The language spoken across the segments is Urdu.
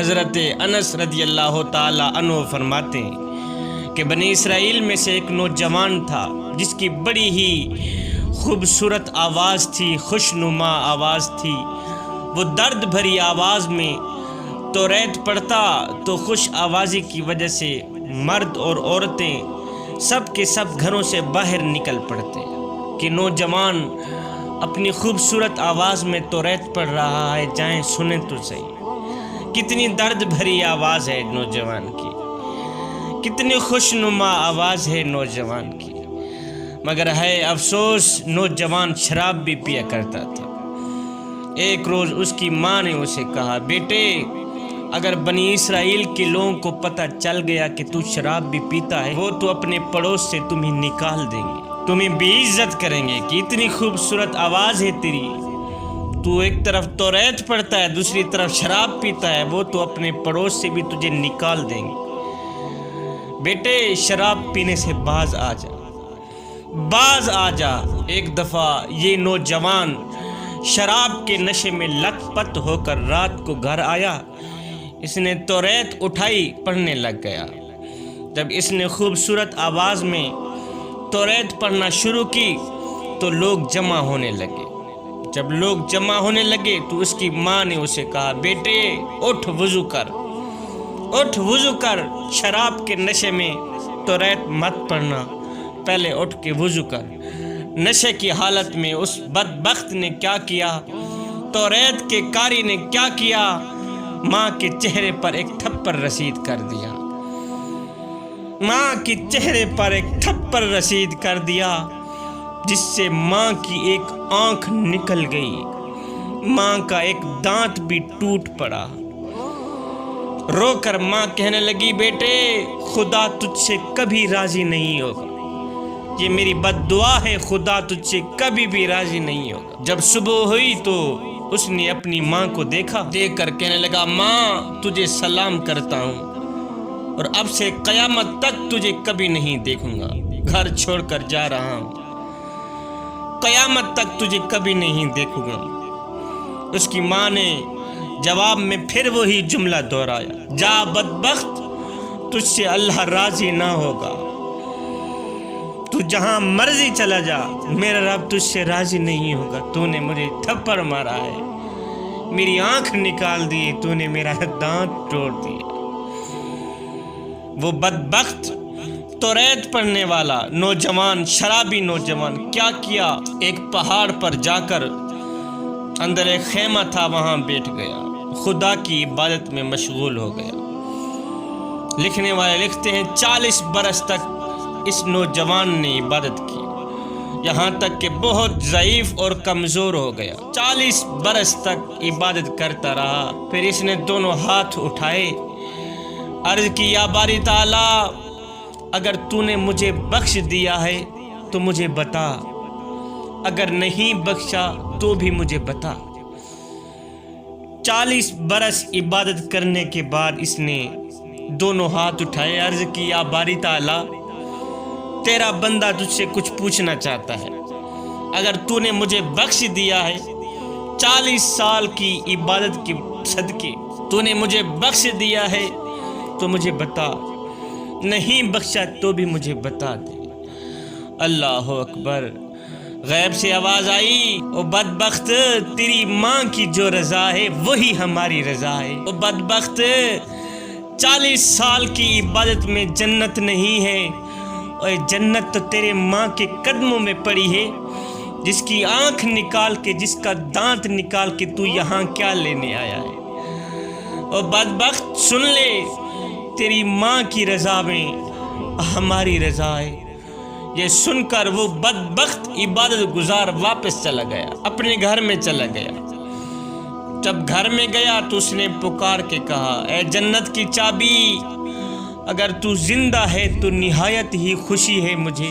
حضرت انس رضی اللہ تعالی عنہ فرماتے ہیں کہ بنی اسرائیل میں سے ایک نوجوان تھا جس کی بڑی ہی خوبصورت آواز تھی، خوشنما آواز تھی۔ وہ درد بھری آواز میں توریت پڑھتا تو خوش آوازی کی وجہ سے مرد اور عورتیں سب کے سب گھروں سے باہر نکل پڑتے کہ نوجوان اپنی خوبصورت آواز میں توریت پڑھ رہا ہے، جائیں سنیں تو صحیح۔ کتنی درد بھری آواز ہے نوجوان کی، کتنی خوشنما آواز ہے نوجوان کی، مگر ہے افسوس نوجوان شراب بھی پیا کرتا تھا۔ ایک روز اس کی ماں نے اسے کہا، بیٹے اگر بنی اسرائیل کے لوگوں کو پتہ چل گیا کہ تو شراب بھی پیتا ہے، وہ تو اپنے پڑوس سے تمہیں نکال دیں گے، تمہیں بے عزت کریں گے کہ اتنی خوبصورت آواز ہے تیری، تو ایک طرف توریت پڑھتا ہے دوسری طرف شراب پیتا ہے، وہ تو اپنے پڑوس سے بھی تجھے نکال دیں گے۔ بیٹے شراب پینے سے باز آ جا، باز آ جا۔ ایک دفعہ یہ نوجوان شراب کے نشے میں لت پت ہو کر رات کو گھر آیا۔ اس نے توریت اٹھائی، پڑھنے لگ گیا۔ جب اس نے خوبصورت آواز میں توریت پڑھنا شروع کی تو لوگ جمع ہونے لگے۔ جب لوگ جمع ہونے لگے تو اس کی ماں نے اسے کہا، بیٹے اٹھ وضو کر، اٹھ وضو کر، شراب کے نشے میں توریت مت پڑھنا، پہلے اٹھ کے وضو کر۔ نشے کی حالت میں اس بدبخت نے کیا کیا، توریت کے قاری نے کیا کیا، ماں کے چہرے پر ایک تھپڑ رسید کر دیا، ماں کے چہرے پر ایک تھپڑ رسید کر دیا، جس سے ماں کی ایک آنکھ نکل گئی، ماں کا ایک دانت بھی ٹوٹ پڑا۔ رو کر ماں کہنے لگی، بیٹے خدا تجھ سے کبھی راضی نہیں ہوگا، یہ میری بد دعا ہے، خدا تجھ سے کبھی بھی راضی نہیں ہوگا۔ جب صبح ہوئی تو اس نے اپنی ماں کو دیکھا، دیکھ کر کہنے لگا، ماں تجھے سلام کرتا ہوں اور اب سے قیامت تک تجھے کبھی نہیں دیکھوں گا، گھر چھوڑ کر جا رہا ہوں، قیامت تک تجھے کبھی نہیں دیکھوں گا۔ اس کی ماں نے جواب میں پھر وہی جملہ دہرایا، جا بدبخت، تجھ سے اللہ راضی نہ ہوگا، تو جہاں مرضی چلا جا، میرا رب تجھ سے راضی نہیں ہوگا، تو نے مجھے تھپڑ مارا ہے، میری آنکھ نکال دی، تو نے میرا دانت توڑ دیا۔ وہ بدبخت توریت پڑھنے والا نوجوان، شرابی نوجوان کیا کیا، ایک پہاڑ پر جا کر اندر ایک خیمہ تھا، وہاں بیٹھ گیا، خدا کی عبادت میں مشغول ہو گیا۔ لکھنے والے لکھتے ہیں 40 برس تک اس نوجوان نے عبادت کی، یہاں تک کہ بہت ضعیف اور کمزور ہو گیا۔ 40 برس تک عبادت کرتا رہا، پھر اس نے دونوں ہاتھ اٹھائے، عرض کی، یا باری تعالیٰ اگر تو نے مجھے بخش دیا ہے تو مجھے بتا، اگر نہیں بخشا تو بھی مجھے بتا۔ 40 برس عبادت کرنے کے بعد اس نے دونوں ہاتھ اٹھائے، عرض کی، یا باری تعالیٰ تیرا بندہ تجھ سے کچھ پوچھنا چاہتا ہے، اگر تو نے مجھے بخش دیا ہے 40 سال کی عبادت کے صدقے، تو نے مجھے بخش دیا ہے تو مجھے بتا، نہیں بخشا تو بھی مجھے بتا دے۔ اللہ اکبر۔ غیب سے آواز آئی، او بدبخت تیری ماں کی جو رضا ہے وہی ہماری رضا ہے۔ او بدبخت 40 سال کی عبادت میں جنت نہیں ہے، اور جنت تو تیرے ماں کے قدموں میں پڑی ہے، جس کی آنکھ نکال کے، جس کا دانت نکال کے تو یہاں کیا لینے آیا ہے۔ اور بدبخت سن لے، تیری ماں کی رضا میں ہماری رضا ہے۔ یہ سن کر وہ بدبخت عبادت گزار واپس چلا گیا، اپنے گھر میں چلا گیا۔ جب گھر میں گیا تو اس نے پکار کے کہا، اے جنت کی چابی، اگر تو زندہ ہے تو نہایت ہی خوشی ہے مجھے،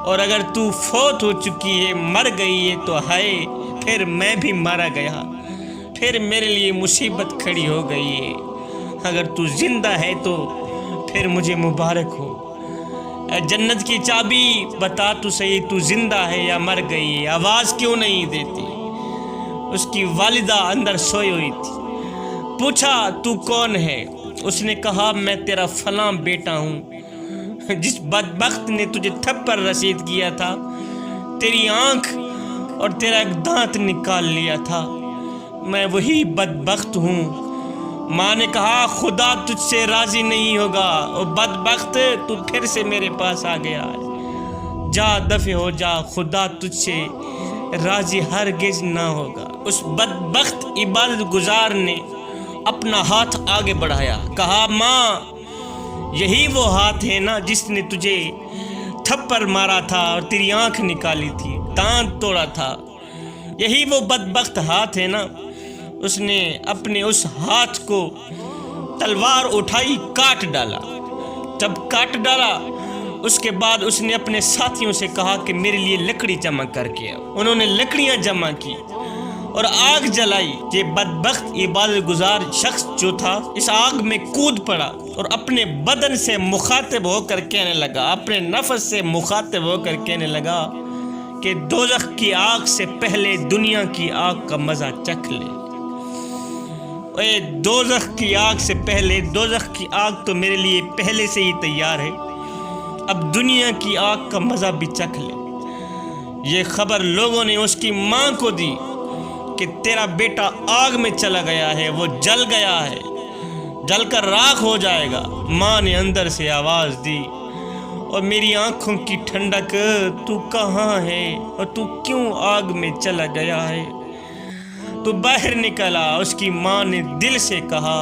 اور اگر تو فوت ہو چکی ہے، مر گئی ہے تو ہائے، پھر میں بھی مارا گیا، پھر میرے لیے مصیبت کھڑی ہو گئی ہے، اگر تو زندہ ہے تو پھر مجھے مبارک ہو۔ اے جنت کی چابی، بتا تو صحیح، تو زندہ ہے یا مر گئی ہے، آواز کیوں نہیں دیتی؟ اس کی والدہ اندر سوئی ہوئی تھی، پوچھا تو کون ہے؟ اس نے کہا میں تیرا فلاں بیٹا ہوں جس بدبخت نے تجھے تھپڑ رسید کیا تھا، تیری آنکھ اور تیرا ایک دانت نکال لیا تھا، میں وہی بدبخت ہوں۔ ماں نے کہا خدا تجھ سے راضی نہیں ہوگا، او بدبخت تو پھر سے میرے پاس آ گیا، جا دفع ہو جا، خدا تجھ سے راضی ہرگز نہ ہوگا۔ اس بدبخت عبادت گزار نے اپنا ہاتھ آگے بڑھایا، کہا ماں یہی وہ ہاتھ ہے نا جس نے تجھے تھپڑ مارا تھا اور تیری آنکھ نکالی تھی، دانت توڑا تھا، یہی وہ بدبخت ہاتھ ہے نا۔ اس نے اپنے اس ہاتھ کو تلوار اٹھائی، کاٹ ڈالا۔ جب کاٹ ڈالا اس کے بعد اس نے اپنے ساتھیوں سے کہا کہ میرے لیے لکڑی جمع کر کے آؤ۔ انہوں نے لکڑیاں جمع کی اور آگ جلائی۔ یہ بدبخت عبادت گزار شخص جو تھا اس آگ میں کود پڑا اور اپنے بدن سے مخاطب ہو کر کہنے لگا، اپنے نفس سے مخاطب ہو کر کہنے لگا کہ دوزخ کی آگ سے پہلے دنیا کی آگ کا مزہ چکھ لے۔ اے دوزخ کی آگ سے پہلے، دوزخ کی آگ تو میرے لیے پہلے سے ہی تیار ہے، اب دنیا کی آگ کا مزہ بھی چکھ لے۔ یہ خبر لوگوں نے اس کی ماں کو دی کہ تیرا بیٹا آگ میں چلا گیا ہے، وہ جل گیا ہے، جل کر راکھ ہو جائے گا۔ ماں نے اندر سے آواز دی، اور میری آنکھوں کی ٹھنڈک، تو کہاں ہے اور تو کیوں آگ میں چلا گیا ہے؟ تو باہر نکلا۔ اس کی ماں نے دل سے کہا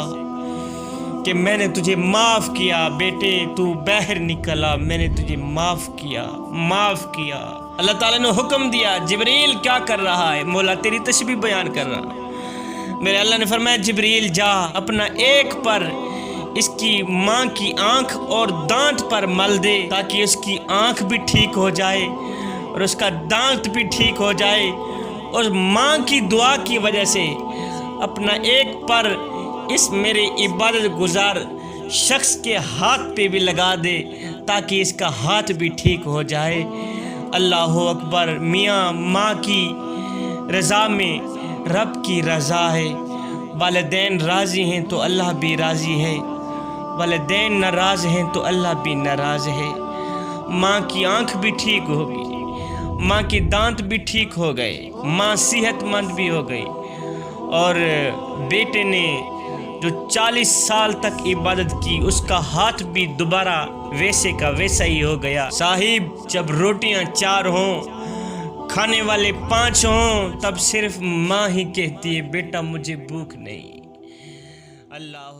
کہ میں نے تجھے معاف کیا بیٹے، تو باہر نکلا، میں نے تجھے معاف کیا۔ اللہ تعالیٰ نے حکم دیا، جبریل کیا کر رہا ہے؟ مولا تیری تسبیح بیان کر رہا۔ میرے اللہ نے فرمایا جبریل جا، اپنا ایک پر اس کی ماں کی آنکھ اور دانت پر مل دے تاکہ اس کی آنکھ بھی ٹھیک ہو جائے اور اس کا دانت بھی ٹھیک ہو جائے، اور ماں کی دعا کی وجہ سے اپنا ایک پر اس میرے عبادت گزار شخص کے ہاتھ پہ بھی لگا دے تاکہ اس کا ہاتھ بھی ٹھیک ہو جائے۔ اللہ اکبر۔ میاں ماں کی رضا میں رب کی رضا ہے۔ والدین راضی ہیں تو اللہ بھی راضی ہے، والدین ناراض ہیں تو اللہ بھی ناراض ہے۔ ماں کی آنکھ بھی ٹھیک ہوگی، ماں کی دانت بھی ٹھیک ہو گئے، ماں صحت مند بھی ہو گئی، اور بیٹے نے جو 40 سال تک عبادت کی اس کا ہاتھ بھی دوبارہ ویسے کا ویسا ہی ہو گیا۔ صاحب جب روٹیاں 4 ہوں، کھانے والے 5 ہوں، تب صرف ماں ہی کہتی ہے بیٹا مجھے بھوک نہیں۔ اللہ